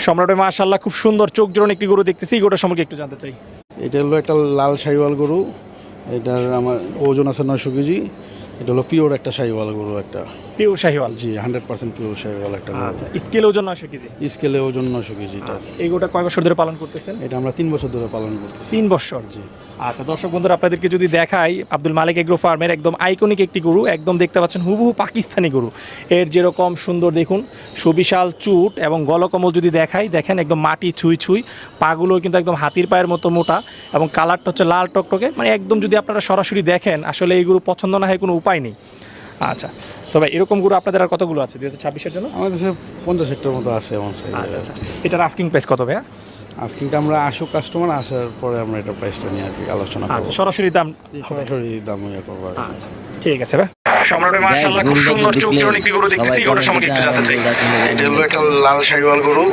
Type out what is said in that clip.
সম্রাটের মাশাআল্লাহ খুব সুন্দর চোখ জোড়ানো একটি গরু দেখতেছি, এই গরুটার সম্পর্কে একটু জানতে চাই। এটা হলো একটা লাল শাহিওয়াল গরু। এটার আমার ওজন আছে 900 কেজি। এটা হলো পিওর একটা শাহিওয়াল গরু, একটা পিওর শাহিওয়াল। জি 100% পিওর শাহিওয়াল একটা গরু। আচ্ছা, স্কেল ওজন 900 কেজি। স্কেলে ওজন 900 কেজি। এটা এই গরুটা কয় বছর ধরে পালন করতেছেন? এটা আমরা 3 বছর ধরে পালন করতেছি। 3 বছর। জি। আচ্ছা দর্শক বন্ধুরা, আপনাদেরকে যদি দেখাই আব্দুল মালিক এগ্রো ফার্মের একদম আইকনিক একটি গরু, একদম দেখতে পাচ্ছেন হুবহু পাকিস্তানি গরু। এর যেরকম সুন্দর দেখুন সুবিশাল চুট এবং গলকমল যদি দেখাই, দেখেন একদম মাটি ছুঁই ছুঁই, পাগুলো কিন্তু একদম হাতির পায়ের মতো মোটা এবং কালারটা হচ্ছে লাল টকটকে, মানে একদম যদি আপনারা সরাসরি দেখেন আসলে এই গরু পছন্দ না হয় কোনো উপায় নেই। আচ্ছা, তবে এরকম গরু আপনাদের আর কতগুলো আছে 2026-এর জন্য? আমাদের কাছে 50 হেক্টর মতো আছে এমন সাইজ। আচ্ছা আচ্ছা, এটার আস্কিং প্রাইস কত ভাইয়া? আজকিংটা আমরা আসুক, কাস্টমার আসার পরে আমরা এটা প্রাইসটা নিয়ে আর কি আলোচনা করব। আচ্ছা, সরাসরি দাম সরাসরি দাম ইয়ে করবো আর কি। আচ্ছা ঠিক আছে ভাই। সম্রাটের মাশাআল্লাহ খুব সুন্দর চোখ জোড়ানো একটি গরু দেখতেছি, এই গরুটার সম্পর্কে একটু জানতে চাই। এটা হলো একটা লাল শাহিওয়াল গরু।